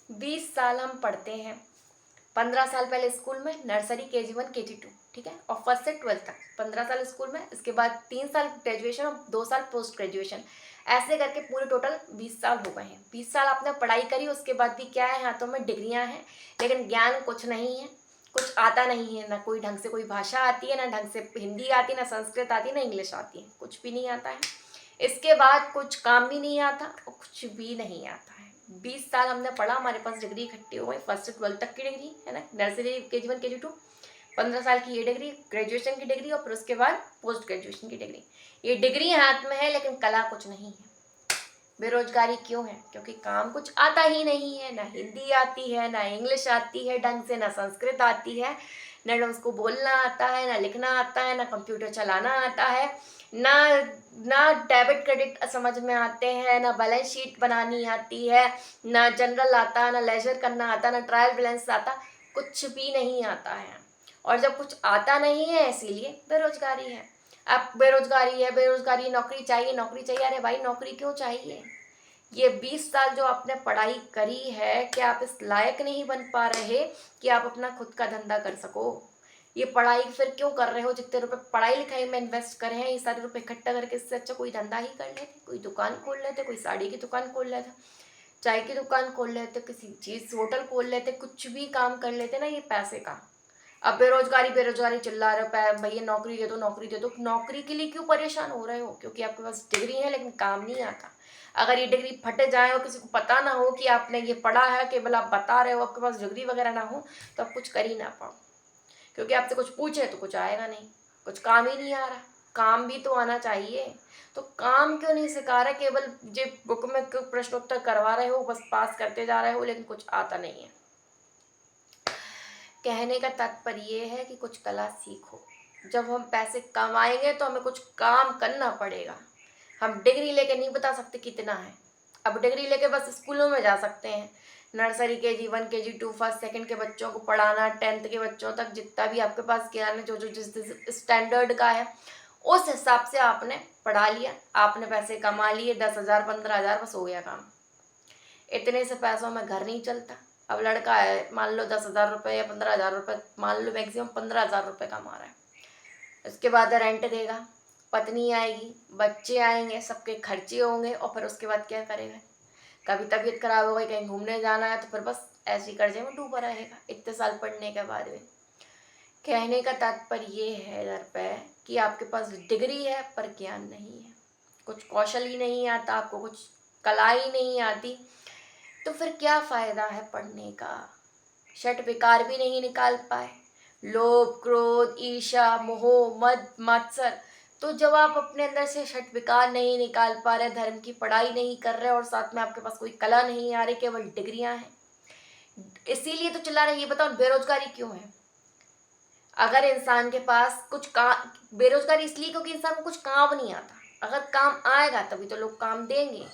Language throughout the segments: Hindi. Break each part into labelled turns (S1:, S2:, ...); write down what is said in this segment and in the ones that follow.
S1: 20 साल हम पढ़ते हैं। 15 साल पहले स्कूल में, नर्सरी, KG1, KG2, ठीक है, और फर्स्ट से 12th तक 15 साल स्कूल में, इसके बाद 3 साल ग्रेजुएशन और 2 साल पोस्ट ग्रेजुएशन। ऐसे करके पूरे टोटल 20 साल हो गए हैं। 20 साल आपने पढ़ाई करी, उसके बाद भी क्या है, हाथों में डिग्रियां हैं, लेकिन ज्ञान कुछ नहीं है, कुछ आता नहीं है। ना कोई ढंग से कोई भाषा आती है, ना ढंग से हिंदी आती, ना संस्कृत आती, ना इंग्लिश आती है, कुछ भी नहीं आता है। इसके बाद कुछ काम भी नहीं आता और कुछ भी नहीं आता है। 20 साल हमने पढ़ा, हमारे पास डिग्री इकट्ठी हो गई, फर्स्ट से 12th तक की डिग्री है ना, नर्सरी, KG1, KG2, 15 साल की ये डिग्री, ग्रेजुएशन की डिग्री, और फिर उसके बाद पोस्ट ग्रेजुएशन की डिग्री। ये डिग्री हाथ में है, लेकिन कला कुछ नहीं है। बेरोजगारी क्यों है? क्योंकि काम कुछ आता ही नहीं है। ना हिंदी आती है, ना इंग्लिश आती है ढंग से, ना संस्कृत आती है, ना उसको बोलना आता है, ना लिखना आता है, ना कंप्यूटर चलाना आता है, ना ना डेबिट क्रेडिट समझ में आते हैं, ना बैलेंस शीट बनानी आती है, ना जनरल आता, ना लेजर करना आता, ना ट्रायल बैलेंस आता, कुछ भी नहीं आता है। और जब कुछ आता नहीं है, इसीलिए बेरोजगारी है। अब बेरोजगारी है, बेरोजगारी, नौकरी चाहिए, नौकरी चाहिए। अरे भाई, नौकरी क्यों चाहिए? ये 20 साल जो आपने पढ़ाई करी है, क्या आप इस लायक नहीं बन पा रहे कि आप अपना खुद का धंधा कर सको? ये पढ़ाई फिर क्यों कर रहे हो? जितने रुपए पढ़ाई लिखाई में इन्वेस्ट करे हैं, ये सारे रुपए इकट्ठा करके इससे अच्छा कोई धंधा ही कर लेते, कोई दुकान खोल लेते, कोई साड़ी की दुकान खोल लेते, चाय की दुकान खोल लेते, किसी चीज होटल खोल लेते, कुछ भी काम कर लेते ना ये पैसे का। अब बेरोजगारी बेरोजगारी चिल्ला रहे हो, भैया नौकरी दे दो, नौकरी दे दो। नौकरी के लिए क्यों परेशान हो रहे हो? क्योंकि आपके पास डिग्री है, लेकिन काम नहीं आता। अगर ये डिग्री फट जाए और किसी को पता ना हो कि आपने ये पढ़ा है, केवल आप बता रहे हो, आपके पास डिग्री वगैरह ना हो, तो आप कुछ कर ही ना पाओ। क्योंकि आपसे कुछ पूछे तो कुछ आएगा नहीं, कुछ काम ही नहीं आ रहा। काम भी तो आना चाहिए। तो काम क्यों नहीं सिखा रहे? केवल जो बुक में प्रश्न उत्तर करवा रहे हो, बस पास करते जा रहे हो, लेकिन कुछ आता नहीं है। कहने का तात्पर्य ये है कि कुछ कला सीखो। जब हम पैसे कमाएंगे तो हमें कुछ काम करना पड़ेगा। हम डिग्री लेके नहीं बता सकते कितना है। अब डिग्री लेके बस स्कूलों में जा सकते हैं, nursery, KG1, KG2, first second के बच्चों को पढ़ाना, 10th के बच्चों तक, जितना भी आपके पास ज्ञान है, जो जो जिस स्टैंडर्ड का है, उस हिसाब से आपने पढ़ा लिया, आपने पैसे कमा लिए, 10,000, 15,000, बस हो गया काम। इतने से पैसों में घर नहीं चलता। अब लड़का है, मान लो 10,000 रुपये या 15,000 रुपये, मान लो मैक्सिमम 15,000 रुपये कमा रहा है, उसके बाद रेंट देगा, पत्नी आएगी, बच्चे आएंगे, सबके खर्चे होंगे, और फिर उसके बाद क्या करेगा? कभी तबीयत खराब हो गई, कहीं घूमने जाना है, तो फिर बस ऐसे ही कर्जे में डूबा रहेगा इतने साल पढ़ने के बाद भी। कहने का तात्पर्य ये है इधर पे कि आपके पास डिग्री है पर ज्ञान नहीं है, कुछ कौशल ही नहीं आता आपको, कुछ कला ही नहीं आती, तो फिर क्या फायदा है पढ़ने का? षट विकार भी नहीं निकाल पाए, लोभ, क्रोध, ईर्ष्या, मोह, मद, मत्सर। तो जब आप अपने अंदर से षट विकार नहीं निकाल पा रहे, धर्म की पढ़ाई नहीं कर रहे, और साथ में आपके पास कोई कला नहीं आ रही, केवल डिग्रियां हैं, इसीलिए तो चिल्ला रहे। ये बताओ बेरोजगारी क्यों है? अगर इंसान के पास कुछ काम, बेरोजगारी इसलिए क्योंकि इंसान को कुछ काम नहीं आता। अगर काम आएगा तभी तो लोग काम देंगे।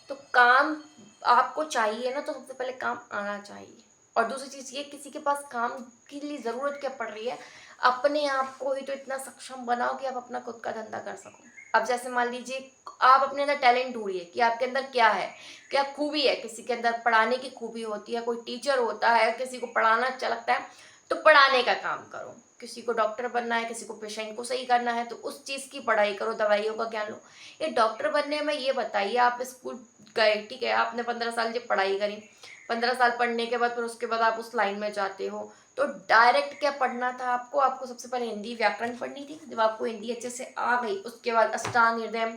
S1: तो काम आपको चाहिए ना, तो सबसे पहले काम आना चाहिए। और दूसरी चीज़ ये, किसी के पास काम के लिए ज़रूरत क्या पड़ रही है? अपने आप को ही तो इतना सक्षम बनाओ कि आप अपना खुद का धंधा कर सको। अब जैसे मान लीजिए, आप अपने अंदर टैलेंट ढूंढिए कि आपके अंदर क्या है, क्या खूबी है। किसी के अंदर पढ़ाने की खूबी होती है, कोई टीचर होता है, किसी को पढ़ाना अच्छा लगता है, तो पढ़ाने का काम करो। किसी को डॉक्टर बनना है, किसी को पेशेंट को सही करना है, तो उस चीज़ की पढ़ाई करो, दवाइयों का ज्ञान लो। ये डॉक्टर बनने में, ये बताइए, आप स्कूल गए, ठीक है, आपने 15 साल जब पढ़ाई करी, 15 साल पढ़ने के बाद फिर उसके बाद आप उस लाइन में जाते हो, तो डायरेक्ट क्या पढ़ना था आपको? आपको सबसे पहले हिंदी व्याकरण पढ़नी थी। जब आपको हिंदी अच्छे से आ गई, उसके बाद अष्टांग हृदय,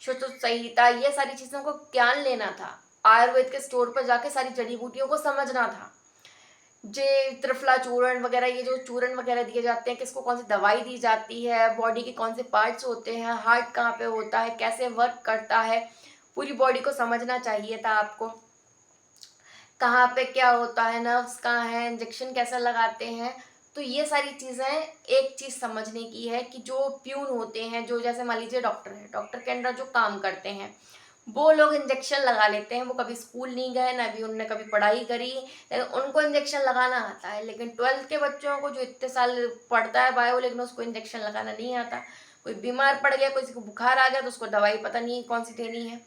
S1: श्रुत संहिता, ये सारी चीज़ों को ज्ञान लेना था। आयुर्वेद के स्टोर पर जाके सारी जड़ी बूटियों को समझना था। जे त्रिफला चूर्ण वगैरह, ये जो चूर्ण वगैरह दिए जाते हैं, किसको कौन सी दवाई दी जाती है, बॉडी के कौन से पार्ट्स होते हैं, हार्ट कहाँ पे होता है, कैसे वर्क करता है, पूरी बॉडी को समझना चाहिए था आपको। कहाँ पे क्या होता है, नर्व्स कहाँ हैं, इंजेक्शन कैसे लगाते हैं। तो ये सारी चीज़ें, एक चीज़ समझने की है कि जो प्यून होते हैं, जो जैसे मान लीजिए डॉक्टर है, डॉक्टर के अंदर जो काम करते हैं, वो लोग इंजेक्शन लगा लेते हैं। वो कभी स्कूल नहीं गए, ना भी उनने कभी पढ़ाई करी, लेकिन उनको इंजेक्शन लगाना आता है। लेकिन 12th के बच्चों को, जो इतने साल पढ़ता है बायो, लेकिन उसको इंजेक्शन लगाना नहीं आता। कोई बीमार पड़ गया, किसी को बुखार आ गया, तो उसको दवाई पता नहीं कौन सी देनी है।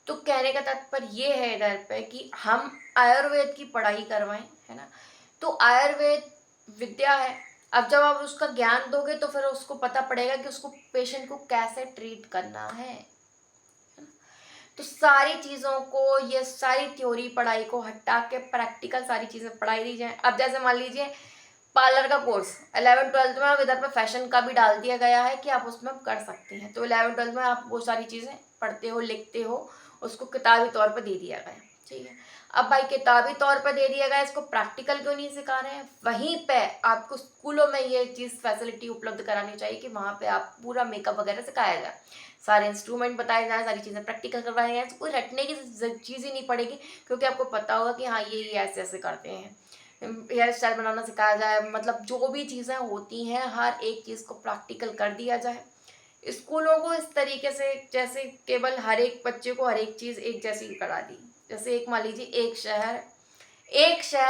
S1: तो कहने का तात्पर्य ये है इधर पे कि हम आयुर्वेद की पढ़ाई करवाएं, है ना। तो आयुर्वेद विद्या है। अब जब आप उसका ज्ञान दोगे तो फिर उसको पता पड़ेगा कि उसको पेशेंट को कैसे ट्रीट करना है। तो सारी चीज़ों को, ये सारी थ्योरी पढ़ाई को हटा के प्रैक्टिकल सारी चीज़ें पढ़ाई दी जाए। अब जैसे मान लीजिए पार्लर का कोर्स 11th-12th में अब इधर पे फैशन का भी डाल दिया गया है कि आप उसमें कर सकते हैं। तो 11th-12th में आप वो सारी चीज़ें पढ़ते हो, लिखते हो, उसको किताबी तौर पर दे दिया गया, ठीक है। अब भाई किताबी तौर पर दे दिया गया, इसको प्रैक्टिकल क्यों नहीं सिखा रहे हैं। वहीं पे आपको स्कूलों में ये चीज़ फैसिलिटी उपलब्ध करानी चाहिए कि वहाँ पे आप पूरा मेकअप वगैरह सिखाया जाए, सारे इंस्ट्रूमेंट बताए जाए, सारी चीज़ें प्रैक्टिकल करवाई जाए। कोई रटने की चीज़ ही नहीं पड़ेगी, क्योंकि आपको पता होगा कि हाँ ये ऐसे ऐसे करते हैं। हेयर स्टाइल बनाना सिखाया जाए, मतलब जो भी चीज़ें होती हैं हर एक चीज़ को प्रैक्टिकल कर दिया जाए। स्कूलों को इस तरीके से जैसे केवल हर एक बच्चे को हर एक चीज़ एक जैसी करा दी। जैसे एक मान लीजिए एक शहर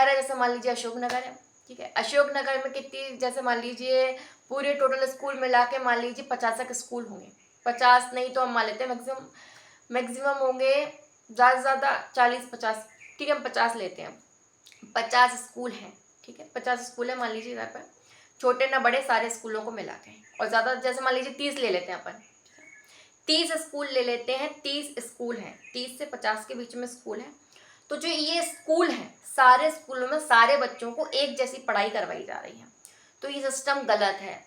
S1: है, जैसे मान लीजिए अशोकनगर है, ठीक है। अशोकनगर में कितनी, जैसे मान लीजिए पूरे टोटल स्कूल मिला के मान लीजिए 50 स्कूल होंगे। 50 नहीं तो हम मान लेते हैं मैक्सिमम होंगे, ज़्यादा से ज़्यादा 40-50, ठीक है हम 50 लेते हैं। 50 स्कूल हैं, ठीक है। 50 स्कूल है मान लीजिए इधर पर, छोटे ना बड़े सारे स्कूलों को मिला के। और ज़्यादा जैसे मान लीजिए 30 ले लेते हैं अपन, 30 स्कूल ले लेते हैं। 30 स्कूल हैं, 30 से 50 के बीच में स्कूल हैं। तो जो ये स्कूल हैं, सारे स्कूलों में सारे बच्चों को एक जैसी पढ़ाई करवाई जा रही है। तो ये सिस्टम गलत है।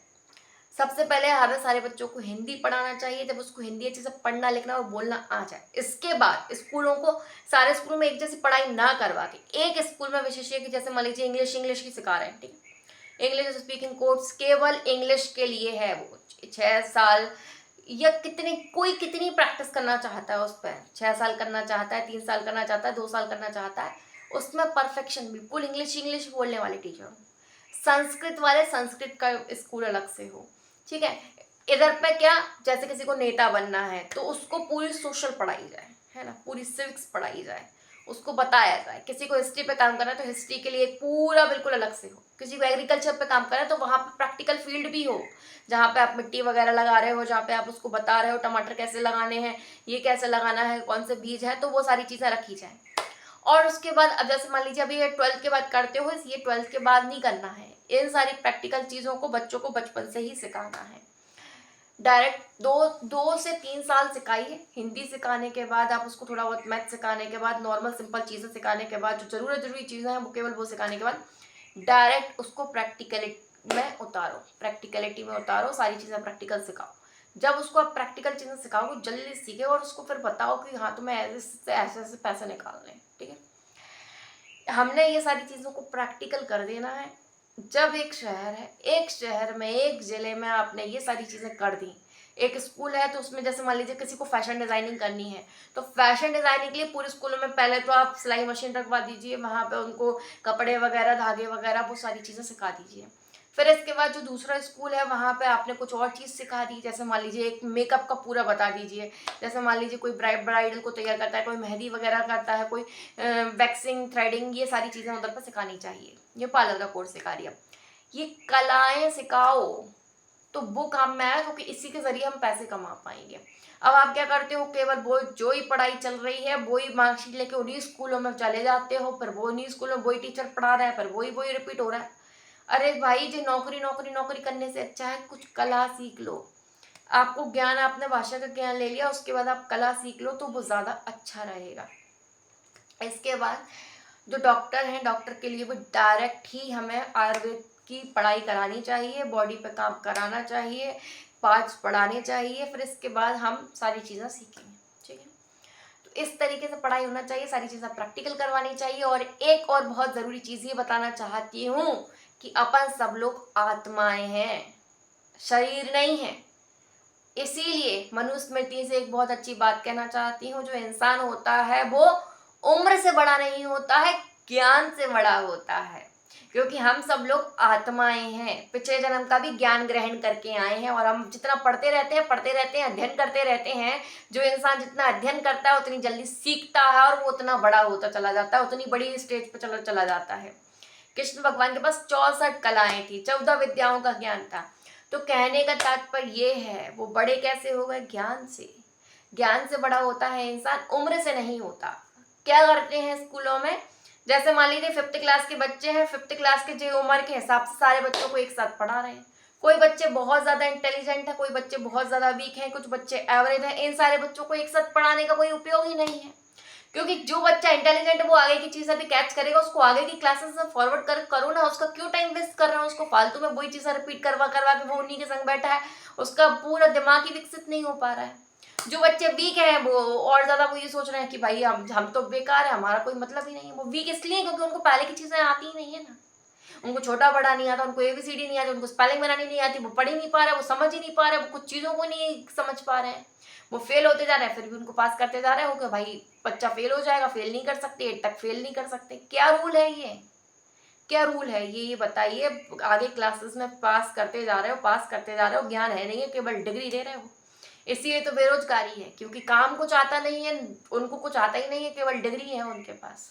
S1: सबसे पहले हमें सारे बच्चों को हिंदी पढ़ाना चाहिए। जब उसको हिंदी अच्छे से पढ़ना लिखना और बोलना आ जाए, इसके बाद स्कूलों को, सारे स्कूलों में एक जैसी पढ़ाई ना करवा के एक स्कूल में विशेष कि जैसे मान लीजिए इंग्लिश की सिखा रहे हैं, ठीक है। इंग्लिश स्पीकिंग कोर्स केवल इंग्लिश के लिए है। वो 6 साल या कोई कितनी प्रैक्टिस करना चाहता है उस पर, 6 साल करना चाहता है, 3 साल करना चाहता है, 2 साल करना चाहता है, उसमें परफेक्शन बिल्कुल इंग्लिश बोलने वाले टीचर हो। संस्कृत वाले संस्कृत का स्कूल अलग से हो, ठीक है। इधर पे क्या, जैसे किसी को नेता बनना है तो उसको पूरी सोशल पढ़ाई जाए, है ना, पूरी सिविक्स पढ़ाई जाए, उसको बताया जाए। किसी को हिस्ट्री पे काम करना है तो हिस्ट्री के लिए पूरा बिल्कुल अलग से हो। किसी को एग्रीकल्चर पे काम करना है तो वहाँ पे प्रैक्टिकल फील्ड भी हो, जहाँ पे आप मिट्टी वगैरह लगा रहे हो, जहाँ पे आप उसको बता रहे हो टमाटर कैसे लगाने हैं, ये कैसे लगाना है, कौन से बीज है, तो वो सारी चीज़ें रखी जाए। और उसके बाद अब जैसे मान लीजिए अभी ये 12th के बाद करते हो, ये 12th के बाद नहीं करना है। इन सारी प्रैक्टिकल चीज़ों को बच्चों को बचपन से ही सिखाना है। डायरेक्ट 2 से 3 साल सिखाइए। हिंदी सिखाने के बाद आप उसको थोड़ा बहुत मैथ सिखाने के बाद, नॉर्मल सिंपल चीज़ें सिखाने के बाद, जो जरूरी चीज़ें हैं वो केवल वो सिखाने के बाद डायरेक्ट उसको प्रैक्टिकलिटी में उतारो, सारी चीज़ें प्रैक्टिकल सिखाओ। जब उसको आप प्रैक्टिकल चीज़ें सिखाओ जल्दी सीखे, और उसको फिर बताओ कि हाँ तुम्हें ऐसे ऐसे पैसे निकालने हैं, ठीक है। हमने ये सारी चीज़ों को प्रैक्टिकल कर देना है। जब एक शहर है, एक शहर में, एक ज़िले में आपने ये सारी चीज़ें कर दी, एक स्कूल है तो उसमें जैसे मान लीजिए किसी को फैशन डिज़ाइनिंग करनी है, तो फैशन डिज़ाइनिंग के लिए पूरे स्कूलों में पहले तो आप सिलाई मशीन रखवा दीजिए, वहाँ पे उनको कपड़े वगैरह, धागे वगैरह, वो सारी चीज़ें सिखा दीजिए। फिर इसके बाद जो दूसरा स्कूल है वहाँ पे आपने कुछ और चीज़ सिखा दी, जैसे मान लीजिए एक मेकअप का पूरा बता दीजिए। जैसे मान लीजिए कोई ब्राइडल को तैयार करता है, कोई मेहंदी वगैरह करता है, कोई वैक्सिंग, थ्रेडिंग, ये सारी चीज़ें उधर पर सिखानी चाहिए। ये पार्लर का कोर्स सिखा रही है। ये कलाएं सिखाओ तो वो काम में आए, क्योंकि इसी के ज़रिए हम पैसे कमा पाएंगे। अब आप क्या करते हो, केवल वो जो ही पढ़ाई चल रही है वही मार्कशीट लेके उन्हीं स्कूलों में चले जाते हो, फिर वो उन्हीं स्कूलों में वही टीचर पढ़ा रहा है, फिर वही रिपीट हो रहा है। अरे भाई जी, नौकरी करने से अच्छा है कुछ कला सीख लो। आपको ज्ञान, आपने भाषा का ज्ञान ले लिया, उसके बाद आप कला सीख लो तो वो ज़्यादा अच्छा रहेगा। इसके बाद जो डॉक्टर हैं, डॉक्टर के लिए भी डायरेक्ट ही हमें आयुर्वेद की पढ़ाई करानी चाहिए, बॉडी पे काम कराना चाहिए, पार्ट्स पढ़ाने चाहिए, फिर इसके बाद हम सारी चीज़ें सीखेंगे, ठीक है। तो इस तरीके से पढ़ाई होना चाहिए, सारी चीज़ें प्रैक्टिकल करवानी चाहिए। और एक और बहुत ज़रूरी चीज़ ये बताना चाहती हूँ कि अपन सब लोग आत्माएं हैं, शरीर नहीं है। इसीलिए मनुस्मृति से एक बहुत अच्छी बात कहना चाहती हूँ, जो इंसान होता है वो उम्र से बड़ा नहीं होता है, ज्ञान से बड़ा होता है। क्योंकि हम सब लोग आत्माएं हैं, पिछले जन्म का भी ज्ञान ग्रहण करके आए हैं, और हम जितना पढ़ते रहते हैं, अध्ययन करते रहते हैं। जो इंसान जितना अध्ययन करता है उतनी जल्दी सीखता है, और वो उतना बड़ा होता चला जाता है, उतनी बड़ी स्टेज पर चला जाता है। कृष्ण भगवान के पास 64 कलाएं थी, 14 विद्याओं का ज्ञान था। तो कहने का तात्पर्य ये है, वो बड़े कैसे हो गए, ज्ञान से। ज्ञान से बड़ा होता है इंसान, उम्र से नहीं होता। क्या करते हैं स्कूलों में, जैसे मान लीजिए 5th क्लास के बच्चे हैं, 5th क्लास के जो उम्र के हिसाब से सारे बच्चों को एक साथ पढ़ा रहे हैं। कोई बच्चे बहुत ज्यादा इंटेलिजेंट है, कोई बच्चे बहुत ज्यादा वीक हैं, कुछ बच्चे एवरेज हैं। इन सारे बच्चों को एक साथ पढ़ाने का कोई उपयोग ही नहीं है, क्योंकि जो बच्चा इंटेलिजेंट है वो आगे की चीज अभी कैच करेगा, उसको आगे की क्लासेस में फॉरवर्ड करो ना। उसका क्यों टाइम वेस्ट कर रहा है, उसको फालतू में वही चीजें रिपीट करवा करवा के वो उन्हीं के संग बैठा है, उसका पूरा दिमाग ही विकसित नहीं हो पा रहा है। जो बच्चे वीक हैं वो और ज्यादा वो ये सोच रहे हैं कि भाई हम तो बेकार है, हमारा कोई मतलब ही नहीं है। वो वीक इसलिए क्योंकि उनको पहले की चीजें आती ही नहीं है ना, उनको छोटा बड़ा नहीं आता, उनको एबीसीडी नहीं आती, उनको स्पेलिंग बनानी नहीं आती, वो पढ़ ही नहीं पा रहे, वो समझ ही नहीं पा रहे, वो कुछ चीजों को नहीं समझ पा रहे हैं, वो फेल होते जा रहे हैं, फिर भी उनको पास करते जा रहे हो कि भाई बच्चा फेल हो जाएगा, फेल नहीं कर सकते, 8 तक फेल नहीं कर सकते। क्या रूल है ये, क्या रूल है ये बताइए। आगे क्लासेस में पास करते जा रहे हो, पास करते जा रहे हो, ज्ञान है नहीं है, केवल डिग्री दे रहे हो। इसीलिए तो बेरोजगारी है, क्योंकि काम कुछ आता नहीं है, उनको कुछ आता ही नहीं है, केवल डिग्री है उनके पास।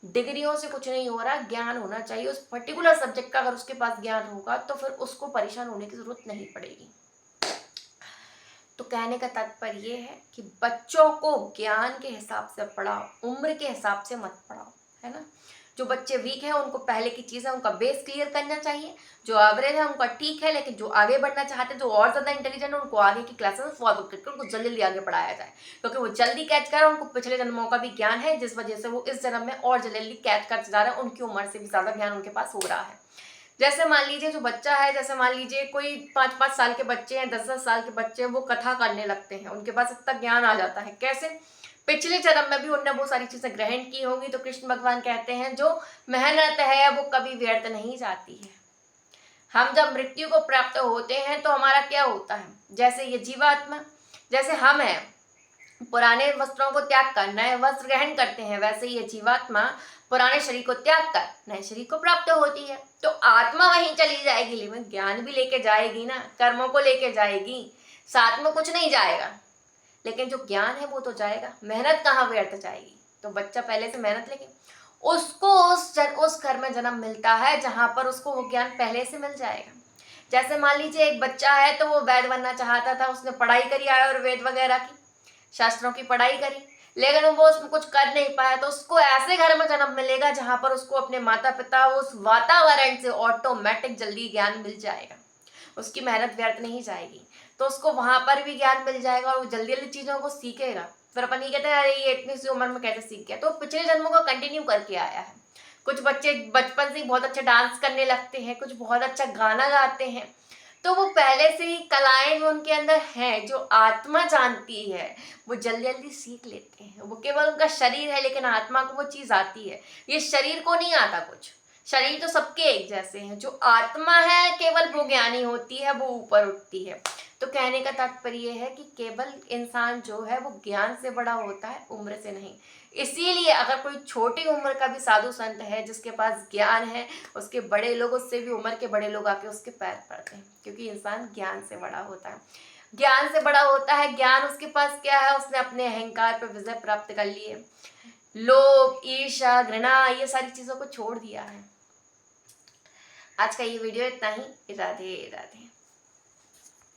S1: डिग्रियों से कुछ नहीं हो रहा, ज्ञान होना चाहिए उस पर्टिकुलर सब्जेक्ट का। अगर उसके पास ज्ञान होगा तो फिर उसको परेशान होने की जरूरत नहीं पड़ेगी। तो कहने का तात्पर्य ये है कि बच्चों को ज्ञान के हिसाब से पढ़ाओ, उम्र के हिसाब से मत पढ़ाओ, है ना। जो बच्चे वीक हैं उनको पहले की चीज़ें उनका बेस क्लियर करना चाहिए, जो एवरेज है उनका ठीक है, लेकिन जो आगे बढ़ना चाहते हैं, जो और ज़्यादा इंटेलिजेंट है, उनको आगे की क्लासेस में फॉरवर्ड करके उनको जल्दी जल्दी आगे पढ़ाया जाए, क्योंकि वो जल्दी कैच कर रहे हैं, उनको पिछले जन्मों का भी ज्ञान है, जिस वजह से वो इस जन्म में और जल्दी जल्दी कैच करते जा रहे हैं, उनकी उम्र से भी ज़्यादा ज्ञान उनके पास हो रहा है। जैसे मान लीजिए जो बच्चा है, जैसे मान लीजिए कोई 5-5 साल के बच्चे हैं, 10-10 साल के बच्चे हैं, वो कथा करने लगते हैं, उनके पास इतना ज्ञान आ जाता है। कैसे, पिछले जन्म में भी उनने वो सारी चीजें ग्रहण की होंगी। तो कृष्ण भगवान कहते हैं जो मेहनत है वो कभी व्यर्थ नहीं जाती है। हम जब मृत्यु को प्राप्त होते हैं तो हमारा क्या होता है, जैसे ये जीवात्मा, जैसे हम हैं, पुराने वस्त्रों को त्याग कर नए वस्त्र ग्रहण करते हैं, वैसे ये जीवात्मा पुराने शरीर को त्याग कर नए शरीर को प्राप्त होती है। तो आत्मा वहीं चली जाएगी, लेकिन ज्ञान भी लेके जाएगी ना, कर्मों को लेके जाएगी, साथ में कुछ नहीं जाएगा, लेकिन जो ज्ञान है वो तो जाएगा। मेहनत कहाँ व्यर्थ जाएगी। तो बच्चा पहले से मेहनत लेके उसको उस घर में जन्म मिलता है जहां पर उसको वो ज्ञान पहले से मिल जाएगा। जैसे मान लीजिए एक बच्चा है तो वो वैद्य बनना चाहता था, उसने पढ़ाई करी आयुर्वेद वगैरह की, शास्त्रों की पढ़ाई करी, लेकिन वो उसमें कुछ कर नहीं पाया, तो उसको ऐसे घर में जन्म मिलेगा जहां पर उसको अपने माता पिता उस वातावरण से ऑटोमेटिक जल्दी ज्ञान मिल जाएगा, उसकी मेहनत व्यर्थ नहीं जाएगी, तो उसको वहां पर भी ज्ञान मिल जाएगा और वो जल्दी जल्दी चीजों को सीखेगा। फिर अपन ये कहते हैं अरे ये इतनी सी उम्र में कैसे सीख गया, तो पिछले जन्मों को कंटिन्यू करके आया है। कुछ बच्चे बचपन से ही बहुत अच्छा डांस करने लगते हैं, कुछ बहुत अच्छा गाना गाते हैं, तो वो पहले से ही कलाएं जो उनके अंदर हैं, जो आत्मा जानती है, वो जल्दी जल्दी सीख लेते हैं। वो केवल उनका शरीर है, लेकिन आत्मा को वो चीज आती है, ये शरीर को नहीं आता कुछ। शरीर तो सबके एक जैसे हैं, जो आत्मा है केवल वो ज्ञानी होती है, वो ऊपर उठती है। तो कहने का तात्पर्य है कि केवल इंसान जो है वो ज्ञान से बड़ा होता है, उम्र से नहीं। इसीलिए अगर कोई छोटी उम्र का भी साधु संत है जिसके पास ज्ञान है, उसके बड़े लोग, उससे भी उम्र के बड़े लोग आके उसके पैर पड़ते हैं, क्योंकि इंसान ज्ञान से बड़ा होता है। ज्ञान से बड़ा होता है, ज्ञान उसके पास क्या है, उसने अपने अहंकार पर विजय प्राप्त कर ली है, लोभ ईर्ष्या घृणा ये सारी चीजों को छोड़ दिया है। आज का ये वीडियो इतना ही। राधे राधे।